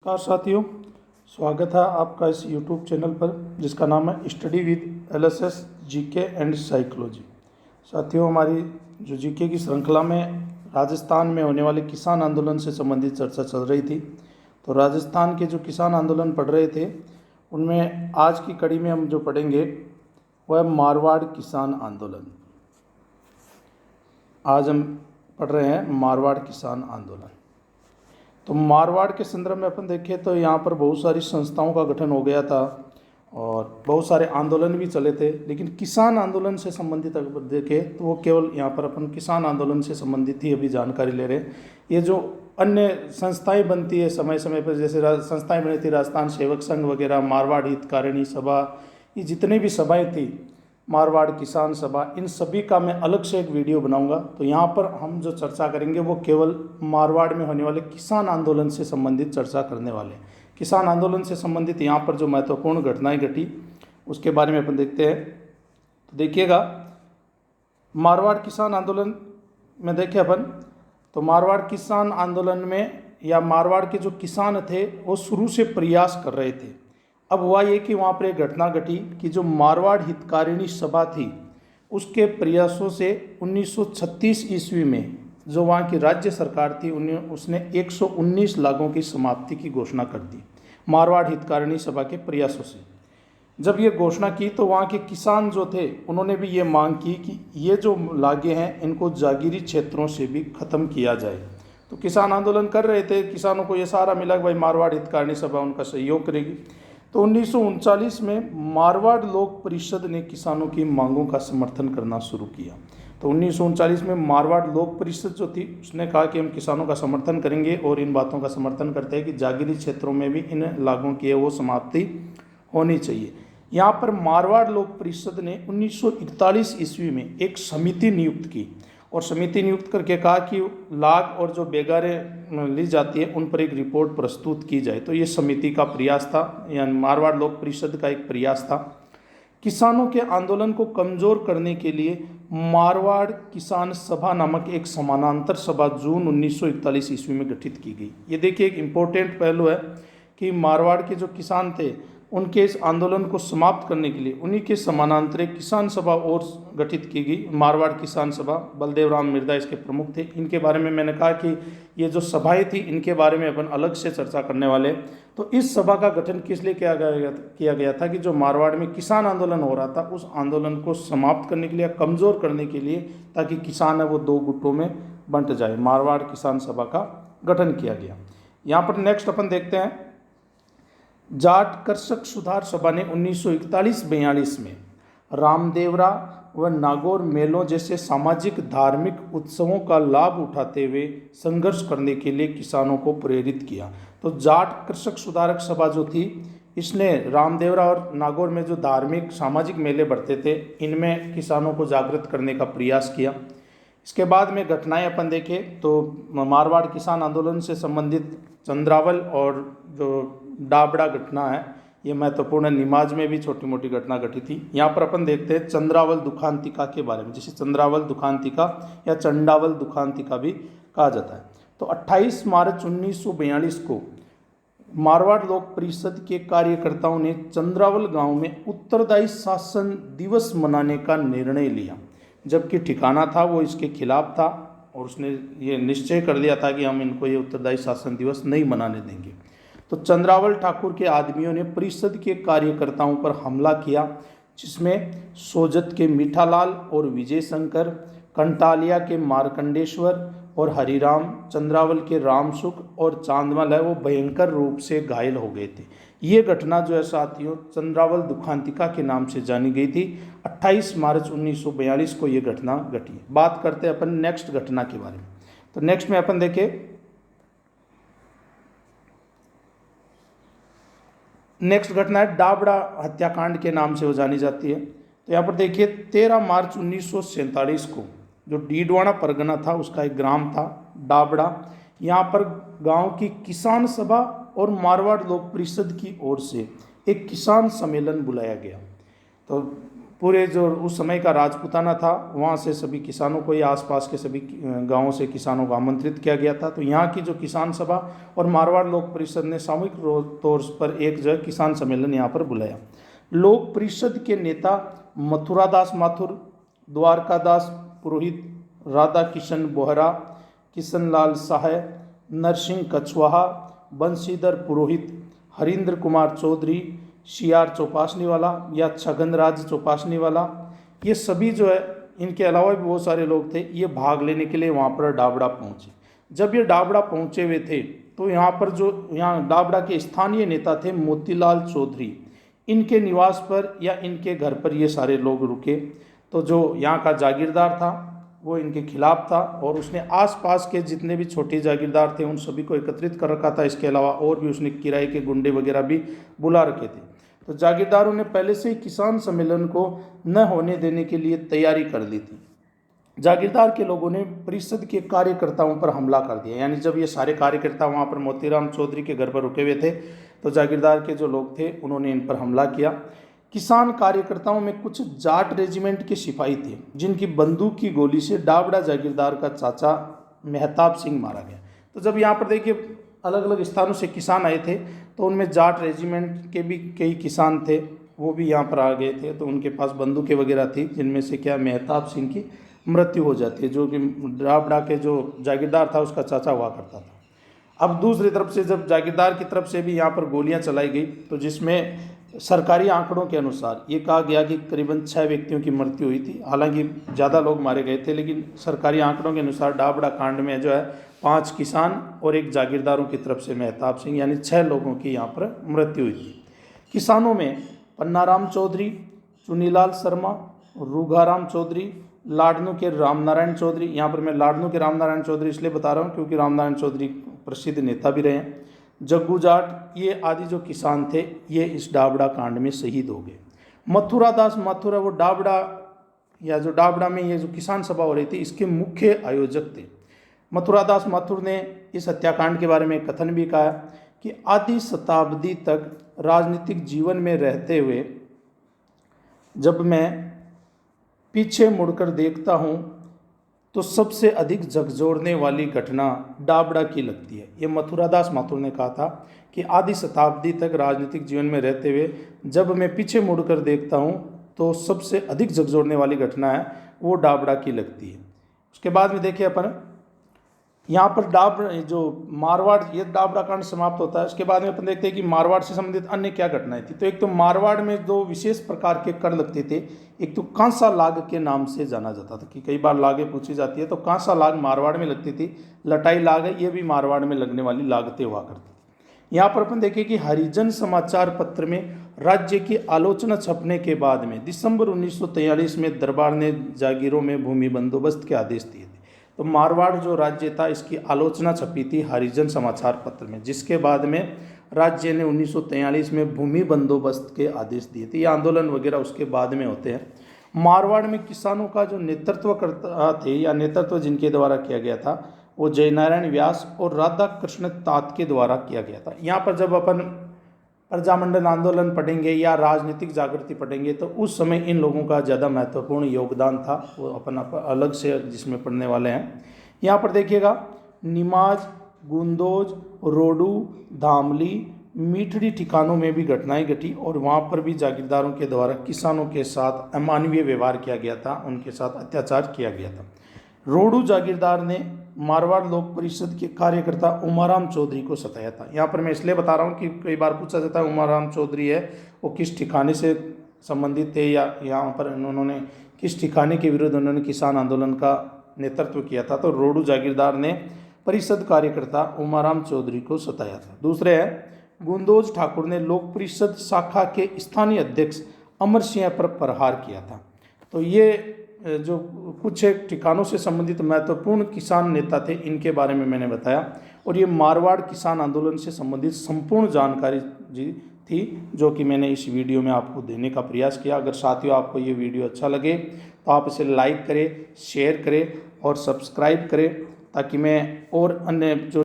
नमस्कार साथियों, स्वागत है आपका इस YouTube चैनल पर जिसका नाम है study with LSS GK and psychology. साथियों, हमारी जो जीके की श्रृंखला में राजस्थान में होने वाले किसान आंदोलन से संबंधित चर्चा चल रही थी। तो राजस्थान के जो किसान आंदोलन पढ़ रहे थे उनमें आज की कड़ी में हम जो पढ़ेंगे वह मारवाड़ किसान आंदोलन। आज हम पढ़ रहे हैं मारवाड़ किसान आंदोलन। तो मारवाड़ के संदर्भ में अपन देखें तो यहाँ पर बहुत सारी संस्थाओं का गठन हो गया था और बहुत सारे आंदोलन भी चले थे, लेकिन किसान आंदोलन से संबंधित अगर देखें तो वो केवल यहाँ पर अपन किसान आंदोलन से संबंधित ही अभी जानकारी ले रहे हैं। ये जो अन्य संस्थाएं बनती है समय समय पर, जैसे संस्थाएं बनी थी राजस्थान सेवक संघ वगैरह, मारवाड़ हितकारिणी सभा, ये जितनी भी सभाएँ थी, मारवाड़ किसान सभा, इन सभी का मैं अलग से एक वीडियो बनाऊंगा। तो यहाँ पर हम जो चर्चा करेंगे वो केवल मारवाड़ में होने वाले किसान आंदोलन से संबंधित चर्चा करने वाले हैं। किसान आंदोलन से संबंधित यहाँ पर जो महत्वपूर्ण घटनाएं घटी उसके बारे में अपन देखते हैं। तो देखिएगा, मारवाड़ किसान आंदोलन में देखें अपन तो मारवाड़ किसान आंदोलन में या मारवाड़ के जो किसान थे वो शुरू से प्रयास कर रहे थे। अब हुआ ये कि वहाँ पर एक घटना घटी कि जो मारवाड़ हितकारिणी सभा थी उसके प्रयासों से 1936 ईस्वी में जो वहाँ की राज्य सरकार थी उसने 119 लागों की समाप्ति की घोषणा कर दी। मारवाड़ हितकारिणी सभा के प्रयासों से जब ये घोषणा की तो वहाँ के किसान जो थे उन्होंने भी ये मांग की कि ये जो लागे हैं इनको जागीरी क्षेत्रों से भी ख़त्म किया जाए। तो किसान आंदोलन कर रहे थे, किसानों को ये सहारा मिला कि भाई मारवाड़ हितकारिणी सभा उनका सहयोग करेगी। तो 1939 में मारवाड़ लोक परिषद ने किसानों की मांगों का समर्थन करना शुरू किया। तो 1939 में मारवाड़ लोक परिषद जो थी उसने कहा कि हम किसानों का समर्थन करेंगे और इन बातों का समर्थन करते हैं कि जागीरी क्षेत्रों में भी इन लागों की वो समाप्ति होनी चाहिए। यहाँ पर मारवाड़ लोक परिषद ने 1941 ईस्वी में एक समिति नियुक्त की और समिति नियुक्त करके कहा कि लाग और जो बेगारें ली जाती है उन पर एक रिपोर्ट प्रस्तुत की जाए। तो ये समिति का प्रयास था, यानी मारवाड़ लोक परिषद का एक प्रयास था। किसानों के आंदोलन को कमज़ोर करने के लिए मारवाड़ किसान सभा नामक एक समानांतर सभा जून 1941 ईस्वी में गठित की गई। ये देखिए एक इम्पोर्टेंट पहलू है कि मारवाड़ के जो किसान थे उनके इस आंदोलन को समाप्त करने के लिए उन्हीं के समानांतर एक किसान सभा और गठित की गई, मारवाड़ किसान सभा। बलदेव राम मिर्दा इसके प्रमुख थे। इनके बारे में मैंने कहा कि ये जो सभाएं थी इनके बारे में अपन अलग से चर्चा करने वाले। तो इस सभा का गठन किस लिए किया गया था कि जो मारवाड़ में किसान आंदोलन हो रहा था उस आंदोलन को समाप्त करने के लिए, कमज़ोर करने के लिए, ताकि किसान है वो दो गुटों में बंट जाए। मारवाड़ किसान सभा का गठन किया गया। यहाँ पर नेक्स्ट अपन देखते हैं, जाट कृषक सुधार सभा ने 1941-42 में रामदेवरा व नागौर मेलों जैसे सामाजिक धार्मिक उत्सवों का लाभ उठाते हुए संघर्ष करने के लिए किसानों को प्रेरित किया। तो जाट कृषक सुधारक सभा जो थी इसने रामदेवरा और नागौर में जो धार्मिक सामाजिक मेले बढ़ते थे इनमें किसानों को जागृत करने का प्रयास किया। इसके बाद में घटनाएं अपन देखें तो मारवाड़ किसान आंदोलन से संबंधित चंद्रावल और जो डाबड़ा घटना है ये महत्वपूर्ण है। निमाज में भी छोटी मोटी घटना घटी थी। यहाँ पर अपन देखते हैं चंद्रावल दुखांतिका के बारे में, जिसे चंद्रावल दुखांतिका या चंडावल दुखांतिका भी कहा जाता है। तो 28 मार्च 1942 को मारवाड़ लोक परिषद के कार्यकर्ताओं ने चंद्रावल गांव में उत्तरदायी शासन दिवस मनाने का निर्णय लिया, जबकि ठिकाना था वो इसके खिलाफ था और उसने ये निश्चय कर दिया था कि हम इनको ये उत्तरदायी शासन दिवस नहीं मनाने देंगे। तो चंद्रावल ठाकुर के आदमियों ने परिषद के कार्यकर्ताओं पर हमला किया, जिसमें सोजत के मीठालाल और विजय शंकर, कंटालिया के मार्कंडेश्वर और हरिराम, चंद्रावल के रामसुख और चांदमल है वो भयंकर रूप से घायल हो गए थे। ये घटना जो है साथियों चंद्रावल दुखांतिका के नाम से जानी गई थी। 28 मार्च 1942 को ये घटना घटी। बात करते हैं अपन नेक्स्ट घटना के बारे में। तो नेक्स्ट में अपन देखें, नेक्स्ट घटना है डाबड़ा हत्याकांड के नाम से वो जानी जाती है। तो यहाँ पर देखिए 13 मार्च 1947 को जो डीडवाना परगना था उसका एक ग्राम था डाबड़ा, यहाँ पर गांव की किसान सभा और मारवाड़ लोक परिषद की ओर से एक किसान सम्मेलन बुलाया गया। तो पूरे जो उस समय का राजपूताना था वहाँ से सभी किसानों को या आसपास के सभी गांवों से किसानों को आमंत्रित किया गया था। तो यहाँ की जो किसान सभा और मारवाड़ लोक परिषद ने सामूहिक तौर पर एक जो है किसान सम्मेलन यहाँ पर बुलाया। लोक परिषद के नेता मथुरादास माथुर, द्वारकादास पुरोहित, राधा किशन बोहरा, किशनलाल सहाय, नरसिंह कछवाहा, बंशीधर पुरोहित, हरिंद्र कुमार चौधरी, CR चौपासनी वाला या छगनराज चौपासनी वाला, ये सभी जो है, इनके अलावा भी बहुत सारे लोग थे, ये भाग लेने के लिए वहाँ पर डाबड़ा पहुँचे। जब ये डाबड़ा पहुँचे हुए थे तो यहाँ पर जो यहाँ डाबड़ा के स्थानीय नेता थे मोतीलाल चौधरी, इनके निवास पर या इनके घर पर ये सारे लोग रुके। तो जो यहाँ का जागीरदार था वो इनके खिलाफ था और उसने आसपास के जितने भी छोटे जागीरदार थे उन सभी को एकत्रित कर रखा था। इसके अलावा और भी उसने किराए के गुंडे वगैरह भी बुला रखे थे। तो जागीरदारों ने पहले से ही किसान सम्मेलन को न होने देने के लिए तैयारी कर ली थी। जागीरदार के लोगों ने परिषद के कार्यकर्ताओं पर हमला कर दिया। यानी जब ये सारे कार्यकर्ता वहाँ पर मोतीराम चौधरी के घर पर रुके हुए थे तो जागीरदार के जो लोग थे उन्होंने इन पर हमला किया। किसान कार्यकर्ताओं में कुछ जाट रेजिमेंट के सिपाही थे जिनकी बंदूक की गोली से डाबड़ा जागीरदार का चाचा मेहताब सिंह मारा गया। तो जब यहाँ पर देखिए अलग अलग स्थानों से किसान आए थे तो उनमें जाट रेजिमेंट के भी कई किसान थे, वो भी यहाँ पर आ गए थे। तो उनके पास बंदूकें वगैरह थी जिनमें से क्या मेहताब सिंह की मृत्यु हो जाती है, जो कि डाबड़ा के जो जागीरदार था उसका चाचा हुआ करता था। अब दूसरी तरफ से जब जागीरदार की तरफ से भी यहाँ पर गोलियाँ चलाई गई तो जिसमें सरकारी आंकड़ों के अनुसार ये कहा गया कि करीबन 6 व्यक्तियों की मृत्यु हुई थी। हालांकि ज़्यादा लोग मारे गए थे, लेकिन सरकारी आंकड़ों के अनुसार डाबड़ा कांड में जो है 5 किसान और एक जागीरदारों की तरफ से मेहताब सिंह यानी 6 लोगों की यहाँ पर मृत्यु हुई थी। किसानों में पन्नाराम चौधरी, चुनीलाल शर्मा, रूघाराम चौधरी, लाडनू के रामनारायण चौधरी, यहाँ पर मैं लाडनू के रामनारायण चौधरी इसलिए बता रहा हूँ क्योंकि रामनारायण चौधरी प्रसिद्ध नेता भी रहे हैं, जग्गू जाट, ये आदि जो किसान थे ये इस डाबड़ा कांड में शहीद हो गए। मथुरादास माथुर वो डाबड़ा या जो डाबड़ा में ये जो किसान सभा हो रही थी इसके मुख्य आयोजक थे। मथुरादास माथुर ने इस हत्याकांड के बारे में कथन भी कहा कि आधी शताब्दी तक राजनीतिक जीवन में रहते हुए जब मैं पीछे मुड़कर देखता हूँ तो सबसे अधिक झकझोरने वाली घटना डाबड़ा की लगती है। ये मथुरादास माथुर ने कहा था कि आधी शताब्दी तक राजनीतिक जीवन में रहते हुए जब मैं पीछे मुड़कर देखता हूँ तो सबसे अधिक झकझोरने वाली घटना है वो डाबड़ा की लगती है। उसके बाद में देखिए अपन यहाँ पर जो मारवाड़, ये डाबड़ा कांड समाप्त होता है। उसके बाद में अपन देखते हैं कि मारवाड़ से संबंधित अन्य क्या घटनाएं थी। तो एक तो मारवाड़ में दो विशेष प्रकार के कर लगते थे। एक तो कांसा लाग के नाम से जाना जाता था कि कई बार लागें पूछी जाती है, तो कांसा लाग मारवाड़ में लगती थी। लटाई लाग है ये भी मारवाड़ में लगने वाली लागतें हुआ करती थी। यहाँ पर अपन देखें कि हरिजन समाचार पत्र में राज्य की आलोचना छपने के बाद में दिसंबर 1943 में दरबार ने जागीरों में भूमि बंदोबस्त के आदेश दिए थे। तो मारवाड़ जो राज्य था इसकी आलोचना छपी थी हरिजन समाचार पत्र में, जिसके बाद में राज्य ने 1943 में भूमि बंदोबस्त के आदेश दिए थे। ये आंदोलन वगैरह उसके बाद में होते हैं। मारवाड़ में किसानों का जो नेतृत्व करता थे या नेतृत्व जिनके द्वारा किया गया था वो जयनारायण व्यास और राधा कृष्ण तात के द्वारा किया गया था। यहाँ पर जब अपन प्रजामंडल आंदोलन पढ़ेंगे या राजनीतिक जागृति पढ़ेंगे तो उस समय इन लोगों का ज़्यादा महत्वपूर्ण योगदान था, वो अपन अलग से जिसमें पढ़ने वाले हैं। यहाँ पर देखिएगा निमाज, गुंदोज, रोडू, धामली, मीठड़ी ठिकानों में भी घटनाएं घटी और वहाँ पर भी जागीरदारों के द्वारा किसानों के साथ अमानवीय व्यवहार किया गया था, उनके साथ अत्याचार किया गया था। रोडू जागीरदार ने मारवाड़ लोक परिषद के कार्यकर्ता उमाराम चौधरी को सताया था। यहाँ पर मैं इसलिए बता रहा हूँ कि कई बार पूछा जाता है उमाराम चौधरी है वो किस ठिकाने से संबंधित थे या यहाँ पर उन्होंने किस ठिकाने के विरुद्ध उन्होंने किसान आंदोलन का नेतृत्व किया था। तो रोडू जागीरदार ने परिषद कार्यकर्ता उमाराम चौधरी को सताया था। दूसरे है गुंदोज ठाकुर ने लोक परिषद शाखा के स्थानीय अध्यक्ष अमर सिंह पर प्रहार किया था। तो ये जो कुछ एक ठिकानों से संबंधित महत्वपूर्ण किसान नेता थे इनके बारे में मैंने बताया और ये मारवाड़ किसान आंदोलन से संबंधित संपूर्ण जानकारी थी जो कि मैंने इस वीडियो में आपको देने का प्रयास किया। अगर साथियों आपको ये वीडियो अच्छा लगे तो आप इसे लाइक करें, शेयर करें और सब्सक्राइब करें ताकि मैं और अन्य जो